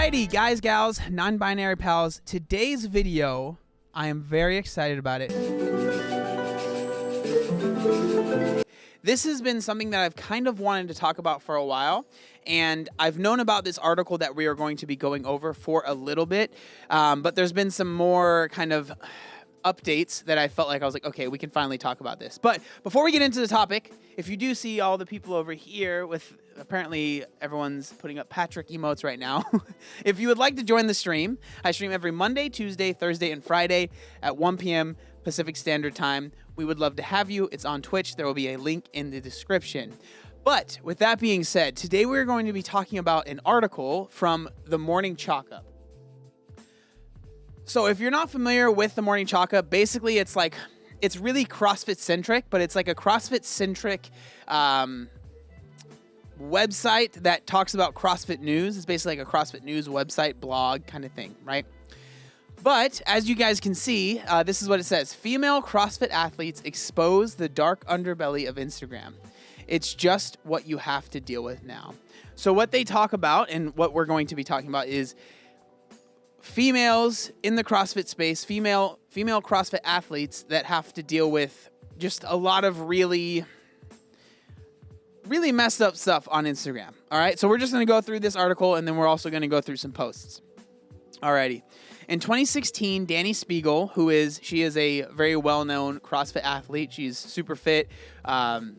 Alrighty, guys, gals, non-binary pals. Today's video, I am very excited about it. This has been something that I've kind of wanted to talk about for a while, and I've known about this article that we are going to be going over for a little bit, but there's been some more kind of updates that I felt like I was like, okay, we can finally talk about this. But before we get into the topic, if you do see all the people over here with apparently everyone's putting up Patrick emotes right now. If you would like to join the stream, I stream every Monday, Tuesday, Thursday, and Friday at 1 p.m. Pacific Standard Time. We would love to have you. It's on Twitch. There will be a link in the description. But with that being said, today we're going to be talking about an article from the Morning Chalk Up. So if you're not familiar with the Morning Chalk Up, basically it's like, it's really CrossFit centric, but it's like a CrossFit centric website that talks about CrossFit news. It's basically like a CrossFit news website, blog kind of thing, right? But as you guys can see, this is what it says. Female CrossFit athletes expose the dark underbelly of Instagram. It's just what you have to deal with now. So what they talk about and what we're going to be talking about is females in the CrossFit space, female CrossFit athletes that have to deal with just a lot of really messed up stuff on Instagram. All right, so we're just going to go through this article, and then we're also going to go through some posts. Alrighty. In 2016, Dani Speegle, she is a very well-known CrossFit athlete. She's super fit. Logged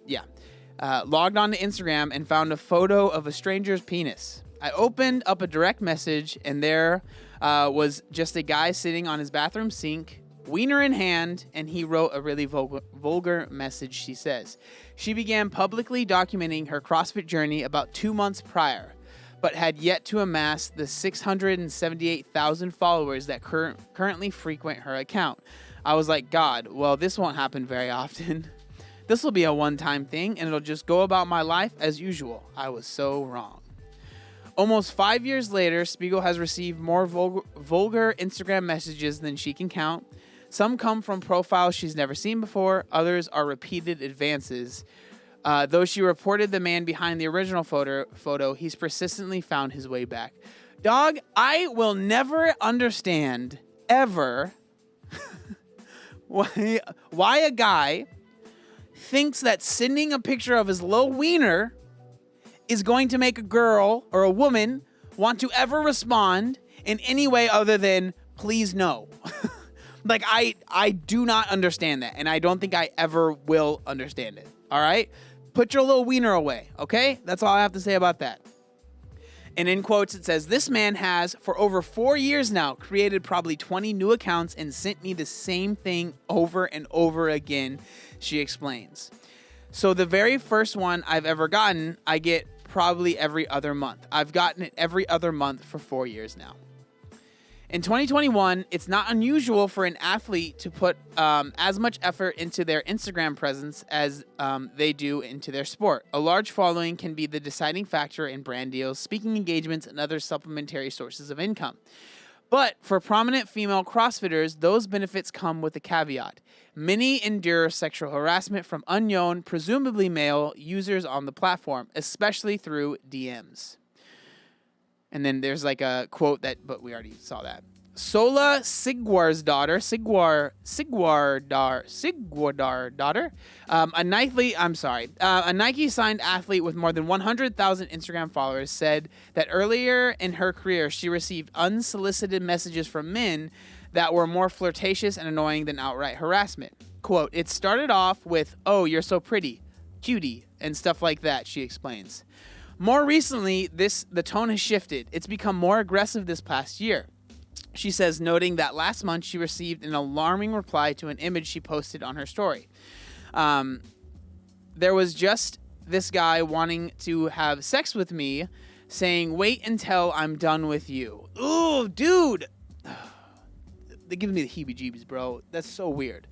on to Instagram and found a photo of a stranger's penis. I opened up a direct message, and there was just a guy sitting on his bathroom sink, wiener in hand, and he wrote a really vulgar message, she says. She began publicly documenting her CrossFit journey about 2 months prior, but had yet to amass the 678,000 followers that currently frequent her account. I was like, God, well, this won't happen very often. This will be a one-time thing, and it'll just go about my life as usual. I was so wrong. Almost 5 years later, Speegle has received more vulgar Instagram messages than she can count. Some come from profiles she's never seen before. Others are repeated advances. Though she reported the man behind the original photo, he's persistently found his way back. Dog, I will never understand, ever, why a guy thinks that sending a picture of his little wiener is going to make a girl or a woman want to ever respond in any way other than please no. Like, I do not understand that, and I don't think I ever will understand it. All right? Put your little wiener away, okay? That's all I have to say about that. And in quotes, it says, this man has, for over 4 years now, created probably 20 new accounts and sent me the same thing over and over again, she explains. So the very first one I've ever gotten, I get probably every other month. I've gotten it every other month for 4 years now. In 2021, it's not unusual for an athlete to put as much effort into their Instagram presence as they do into their sport. A large following can be the deciding factor in brand deals, speaking engagements, and other supplementary sources of income. But for prominent female CrossFitters, those benefits come with a caveat. Many endure sexual harassment from unknown, presumably male, users on the platform, especially through DMs. And then there's like a quote but we already saw that. Sola Sigwar's daughter, a Nike signed athlete with more than 100,000 Instagram followers, said that earlier in her career, she received unsolicited messages from men that were more flirtatious and annoying than outright harassment. Quote, it started off with, oh, you're so pretty, cutie, and stuff like that, she explains. More recently, the tone has shifted. It's become more aggressive this past year. She says, noting that last month she received an alarming reply to an image she posted on her story. There was just this guy wanting to have sex with me, saying, wait until I'm done with you. Ooh, dude. They're giving me the heebie-jeebies, bro. That's so weird.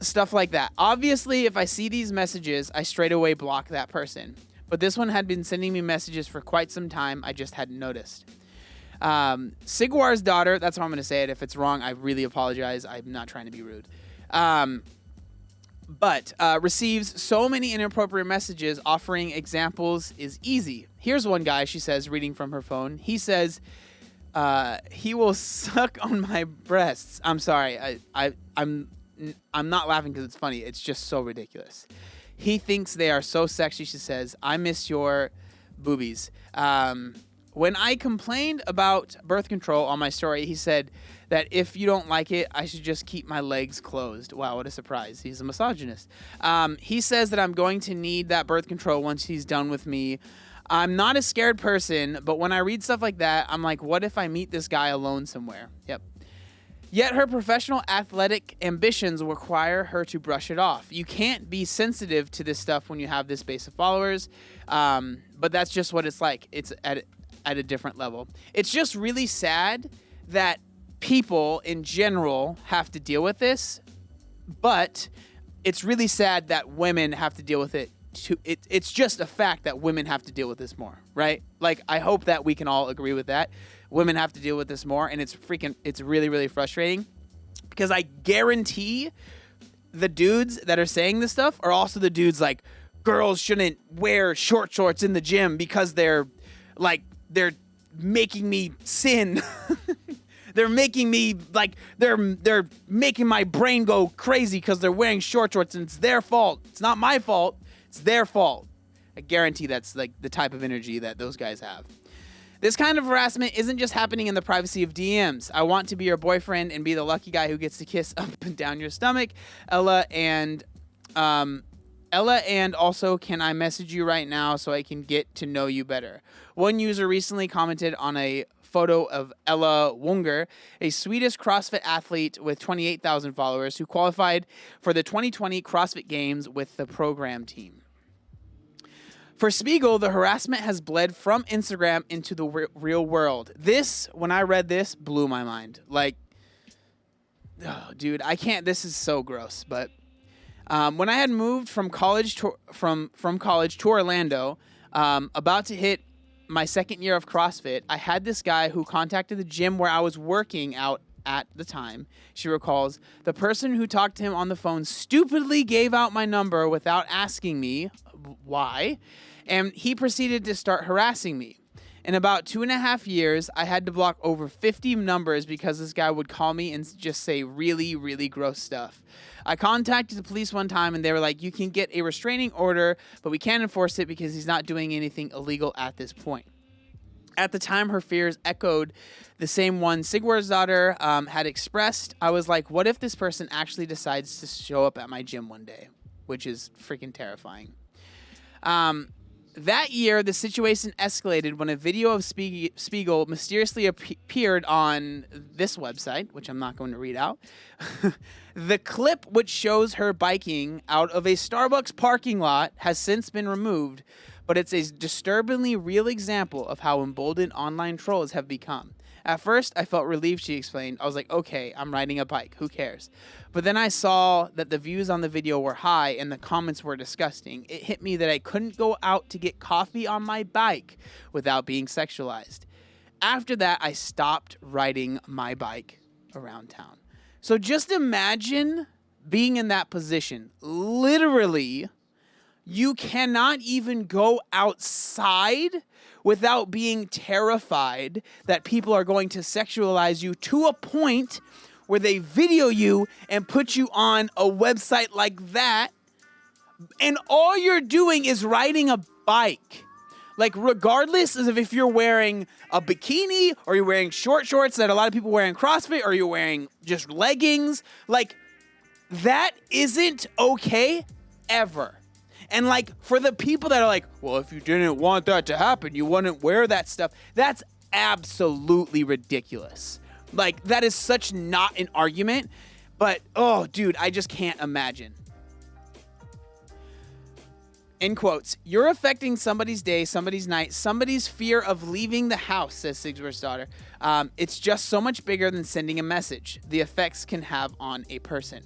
Stuff like that. Obviously, if I see these messages, I straight away block that person. But this one had been sending me messages for quite some time. I just hadn't noticed. Sigwar's daughter, that's how I'm going to say it. If it's wrong, I really apologize. I'm not trying to be rude. but receives so many inappropriate messages. Offering examples is easy. Here's one guy, she says, reading from her phone. He says, he will suck on my breasts. I'm sorry. I'm not laughing because it's funny. It's just so ridiculous. He thinks they are so sexy, she says. I miss your boobies. When I complained about birth control on my story, he said that if you don't like it, I should just keep my legs closed. Wow, what a surprise. He's a misogynist. He says that I'm going to need that birth control once he's done with me. I'm not a scared person, but when I read stuff like that, I'm like, what if I meet this guy alone somewhere? Yep. Yet her professional athletic ambitions require her to brush it off. You can't be sensitive to this stuff when you have this base of followers, but that's just what it's like. It's at a different level. It's just really sad that people in general have to deal with this, but it's really sad that women have to deal with it too. It's just a fact that women have to deal with this more, right? Like, I hope that we can all agree with that. Women have to deal with this more, and it's really, really frustrating because I guarantee the dudes that are saying this stuff are also the dudes like, girls shouldn't wear short shorts in the gym because they're making me sin. They're making me like they're making my brain go crazy because they're wearing short shorts and it's their fault. It's not my fault. It's their fault. I guarantee that's like the type of energy that those guys have. This kind of harassment isn't just happening in the privacy of DMs. I want to be your boyfriend and be the lucky guy who gets to kiss up and down your stomach. Ella, and also, can I message you right now so I can get to know you better? One user recently commented on a photo of Ella Wunger, a Swedish CrossFit athlete with 28,000 followers who qualified for the 2020 CrossFit Games with the program team. For Spiegel, the harassment has bled from Instagram into the real world. This, when I read this, blew my mind. Like, oh, dude, I can't. This is so gross. But when I had moved from college to Orlando, about to hit my second year of CrossFit, I had this guy who contacted the gym where I was working out at the time. She recalls, the person who talked to him on the phone stupidly gave out my number without asking me why, and he proceeded to start harassing me. In about 2.5 years, I had to block over 50 numbers because this guy would call me and just say really, really gross stuff. I contacted the police one time and they were like, you can get a restraining order, but we can't enforce it because he's not doing anything illegal at this point. At the time, her fears echoed the same one Sigward's daughter had expressed. I was like, what if this person actually decides to show up at my gym one day? Which is freaking terrifying. That year, the situation escalated when a video of Spiegel mysteriously appeared on this website, which I'm not going to read out. The clip, which shows her biking out of a Starbucks parking lot, has since been removed, but it's a disturbingly real example of how emboldened online trolls have become. At first, I felt relieved, she explained. I was like, okay, I'm riding a bike. Who cares? But then I saw that the views on the video were high and the comments were disgusting. It hit me that I couldn't go out to get coffee on my bike without being sexualized. After that, I stopped riding my bike around town. So just imagine being in that position. Literally, you cannot even go outside without being terrified that people are going to sexualize you to a point where they video you and put you on a website like that. And all you're doing is riding a bike. Like, regardless of if you're wearing a bikini or you're wearing short shorts that a lot of people wear in CrossFit, or you're wearing just leggings, like, that isn't okay ever. And, like, for the people that are like, well, if you didn't want that to happen, you wouldn't wear that stuff. That's absolutely ridiculous. Like, that is such not an argument. But, oh, dude, I just can't imagine. In quotes, you're affecting somebody's day, somebody's night, somebody's fear of leaving the house, says Sigvard's daughter. It's just so much bigger than sending a message the effects can have on a person.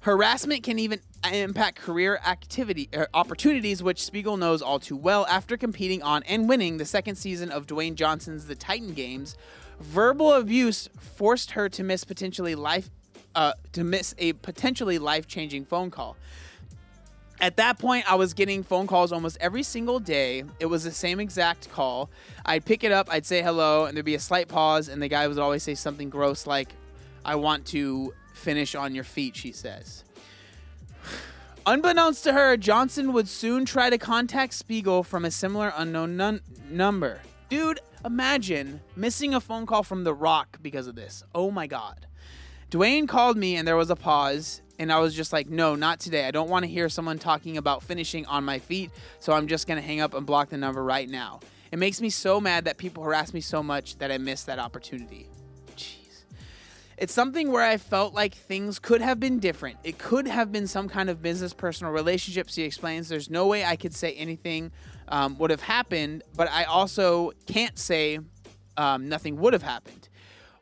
Harassment can even impact career opportunities, which Spiegel knows all too well. After competing on and winning the second season of Dwayne Johnson's The Titan Games, verbal abuse forced her to miss potentially a potentially life-changing phone call. At that point, I was getting phone calls almost every single day. It was the same exact call. I'd pick it up, I'd say hello, and there'd be a slight pause, and the guy would always say something gross like, "I want to finish on your feet," she says. Unbeknownst to her, Johnson would soon try to contact Spiegel from a similar unknown number. Dude, imagine missing a phone call from The Rock because of this. Oh my God. Dwayne called me and there was a pause, and I was just like, no, not today. I don't want to hear someone talking about finishing on my feet, so I'm just going to hang up and block the number right now. It makes me so mad that people harass me so much that I missed that opportunity. Jeez. It's something where I felt like things could have been different. It could have been some kind of business, personal relationship. She explains there's no way I could say anything would have happened, but I also can't say nothing would have happened.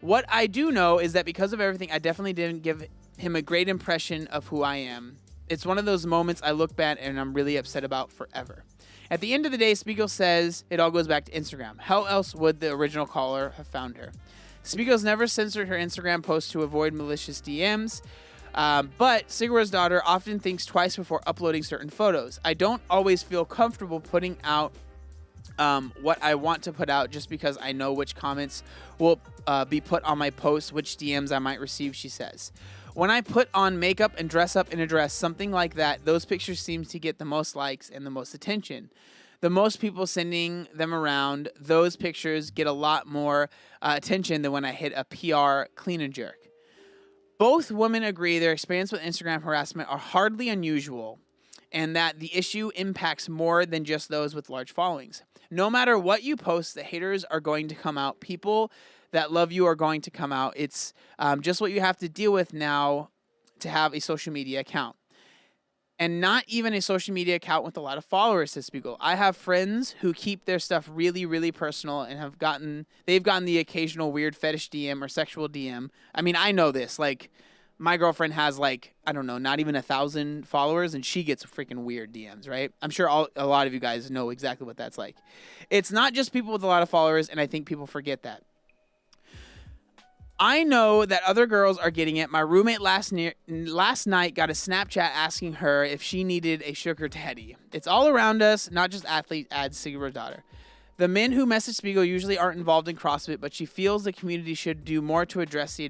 What I do know is that because of everything, I definitely didn't give him a great impression of who I am. It's one of those moments I look back and I'm really upset about forever. At the end of the day, Spiegel says it all goes back to Instagram. How else would the original caller have found her? Spiegel's never censored her Instagram posts to avoid malicious DMs, but Sigur's daughter often thinks twice before uploading certain photos. I don't always feel comfortable putting out what I want to put out just because I know which comments will be put on my posts, which DMs I might receive, she says. When I put on makeup and dress up in a dress, something like that, those pictures seem to get the most likes and the most attention. The most people sending them around, those pictures get a lot more attention than when I hit a PR clean and jerk. Both women agree their experience with Instagram harassment are hardly unusual, and that the issue impacts more than just those with large followings. No matter what you post, the haters are going to come out. People that love you are going to come out. It's just what you have to deal with now to have a social media account. And not even a social media account with a lot of followers, says Spiegel. I have friends who keep their stuff really, really personal and they've gotten the occasional weird fetish DM or sexual DM. I mean, I know this. Like, my girlfriend has I don't know, not even 1,000 followers, and she gets freaking weird DMs, right? I'm sure a lot of you guys know exactly what that's like. It's not just people with a lot of followers, and I think people forget that. I know that other girls are getting it. My roommate last night got a Snapchat asking her if she needed a sugar daddy. It's all around us, not just athletes, adds Sigurd's daughter. The men who message Spiegel usually aren't involved in CrossFit, but she feels the community should do more to address the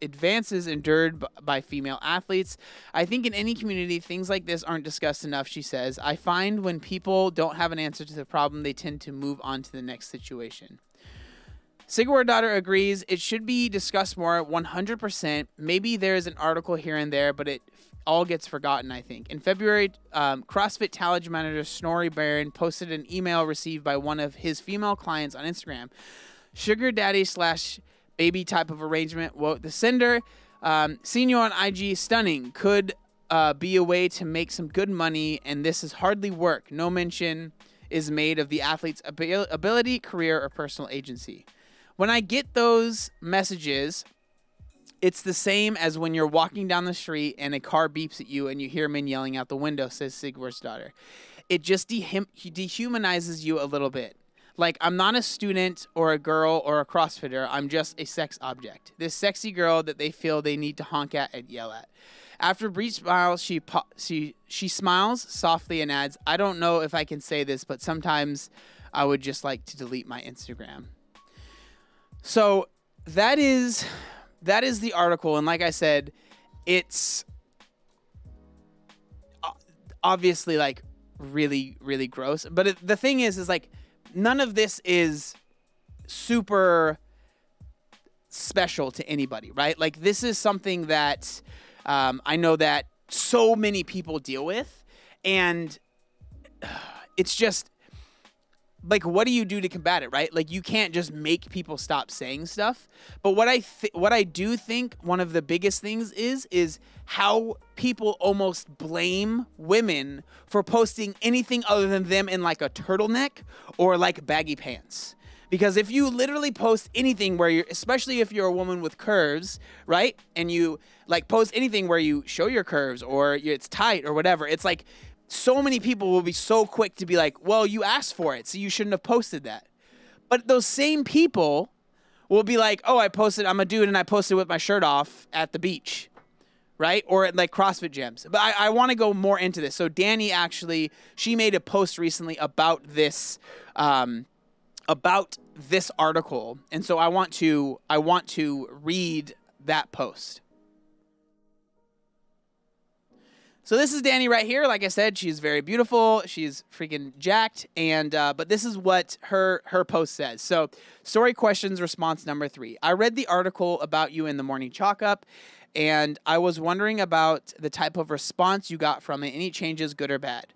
advances endured by female athletes. I think in any community, things like this aren't discussed enough, she says. I find when people don't have an answer to the problem, they tend to move on to the next situation. Sigurd's daughter agrees it should be discussed more, 100%. Maybe there's an article here and there, but it all gets forgotten, I think. In February, CrossFit talent manager Snorri Barron posted an email received by one of his female clients on Instagram. Sugar daddy / baby type of arrangement. Well, the sender, seen you on IG, stunning. Could be a way to make some good money, and this is hardly work. No mention is made of the athlete's ability, career, or personal agency. When I get those messages, it's the same as when you're walking down the street and a car beeps at you and you hear men yelling out the window, says Sigurd's daughter. It just dehumanizes you a little bit. Like, I'm not a student or a girl or a CrossFitter. I'm just a sex object. This sexy girl that they feel they need to honk at and yell at. After a brief smile, she smiles softly and adds, I don't know if I can say this, but sometimes I would just like to delete my Instagram. So that is the article, and like I said, it's obviously really, really gross. But the thing is none of this is super special to anybody, right? Like, this is something that I know that so many people deal with, and it's just, what do you do to combat it, right? Like, you can't just make people stop saying stuff. But what I do think one of the biggest things is how people almost blame women for posting anything other than them in a turtleneck or baggy pants. Because if you literally post anything where especially if you're a woman with curves, right? And you post anything where you show your curves or it's tight or whatever, it's so many people will be so quick to be like, well, you asked for it, so you shouldn't have posted that. But those same people will be like, oh, I'm a dude and I posted with my shirt off at the beach, right? Or at like CrossFit gyms. But I want to go more into this. So Danny actually, she made a post recently about this article. And so I want to read that post. So this is Danny right here. Like I said, she's very beautiful. She's freaking jacked. And but this is what her post says. So story questions response number 3. I read the article about you in the morning chalk up, and I was wondering about the type of response you got from it. Any changes, good or bad?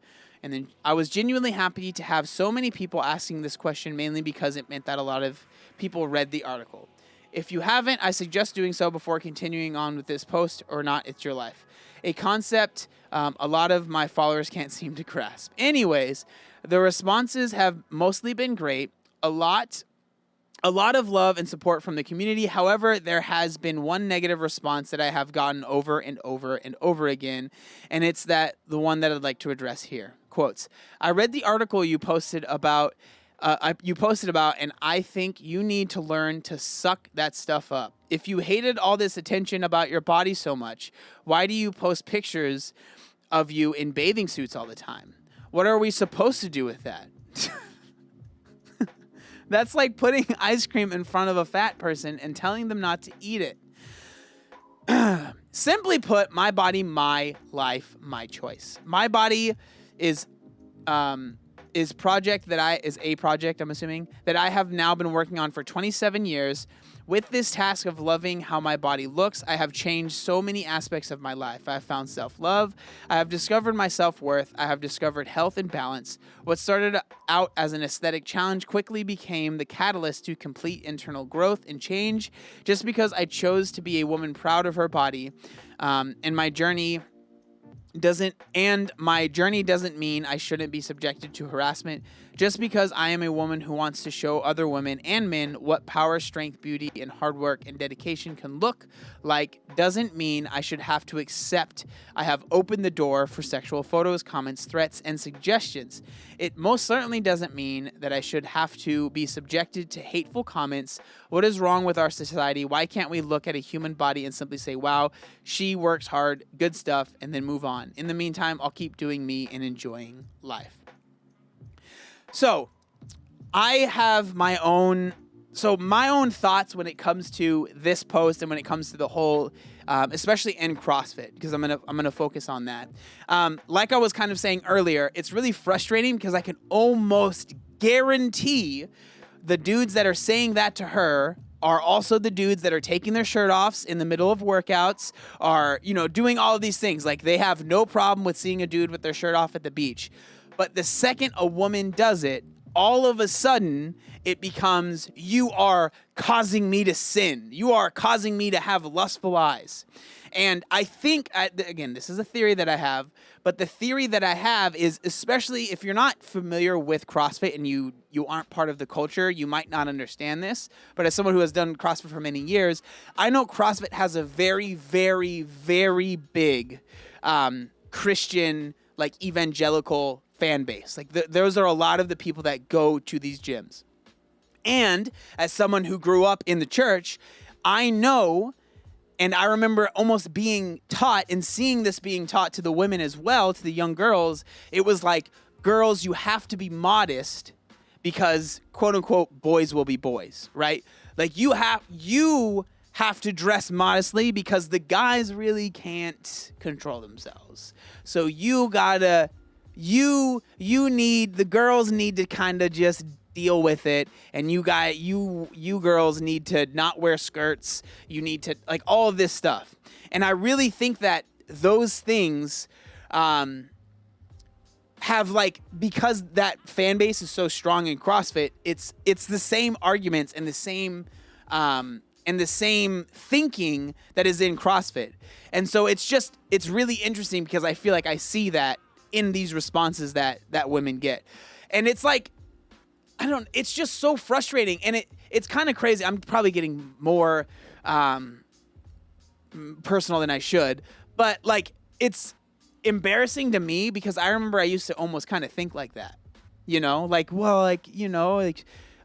And then I was genuinely happy to have so many people asking this question, mainly because it meant that a lot of people read the article. If you haven't, I suggest doing so before continuing on with this post, or not, it's your life. A concept a lot of my followers can't seem to grasp. Anyways, the responses have mostly been great. A lot of love and support from the community. However, there has been one negative response that I have gotten over and over and over again, and it's the one that I'd like to address here. Quotes, I read the article you posted about, and I think you need to learn to suck that stuff up. If you hated all this attention about your body so much, why do you post pictures of you in bathing suits all the time? What are we supposed to do with that? That's like putting ice cream in front of a fat person and telling them not to eat it. Simply put, my body, my life, my choice. My body is a project, I'm assuming, that I have now been working on for 27 years. With this task of loving how my body looks, I have changed so many aspects of my life. I have found self-love. I have discovered my self-worth. I have discovered health and balance. What started out as an aesthetic challenge quickly became the catalyst to complete internal growth and change. Just because I chose to be a woman proud of her body, and my journey doesn't mean I shouldn't be subjected to harassment. Just because I am a woman who wants to show other women and men what power, strength, beauty, and hard work and dedication can look like doesn't mean I should have to accept I have opened the door for sexual photos, comments, threats, and suggestions. It most certainly doesn't mean that I should have to be subjected to hateful comments. What is wrong with our society? Why can't we look at a human body and simply say, wow, she works hard, good stuff, and then move on? In the meantime, I'll keep doing me and enjoying life. So I have my own thoughts when it comes to this post and when it comes to the whole, especially in CrossFit, because I'm gonna focus on that. Like I was kind of saying earlier, it's really frustrating because I can almost guarantee the dudes that are saying that to her are also the dudes that are taking their shirt off in the middle of workouts, are, doing all of these things. Like, they have no problem with seeing a dude with their shirt off at the beach. But the second a woman does it, all of a sudden, it becomes, you are causing me to sin. You are causing me to have lustful eyes. And I think, again, this is a theory that I have, but the theory that I have is, especially if you're not familiar with CrossFit and you aren't part of the culture, you might not understand this. But as someone who has done CrossFit for many years, I know CrossFit has a very, very, very big Christian, like, evangelical fan base. Like, those are a lot of the people that go to these gyms. And as someone who grew up in the church, I know, and I remember almost being taught and seeing this being taught to the women as well, to the young girls. It was like, girls, you have to be modest because, quote unquote, boys will be boys, right? Like, you have to dress modestly because the guys really can't control themselves. So the girls need to kind of just deal with it, and you girls need to not wear skirts. You need to, like, all of this stuff. And I really think that those things have, like, because that fan base is so strong in CrossFit, it's the same arguments and the same thinking that is in CrossFit. And so it's really interesting because I feel like I see that in these responses that women get. And it's like, it's just so frustrating, and it's kind of crazy. I'm probably getting more personal than I should, but, like, it's embarrassing to me because I remember I used to almost kind of think like that, like, well, like,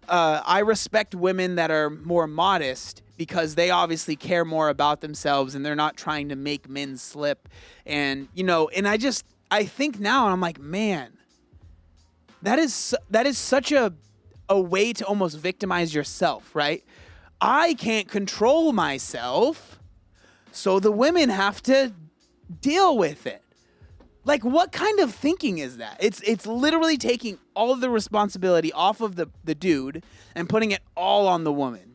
I respect women that are more modest because they obviously care more about themselves and they're not trying to make men slip. And, you know, and I think now, and I'm like, man, that is such a way to almost victimize yourself, right? I can't control myself, so the women have to deal with it. Like, what kind of thinking is that? It's literally taking all of the responsibility off of the dude and putting it all on the woman.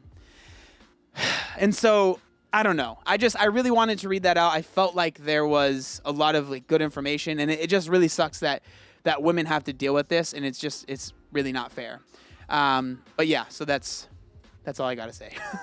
And so, I don't know. I really wanted to read that out. I felt like there was a lot of like good information, and it just really sucks that women have to deal with this, and it's really not fair. But yeah, so that's all I got to say.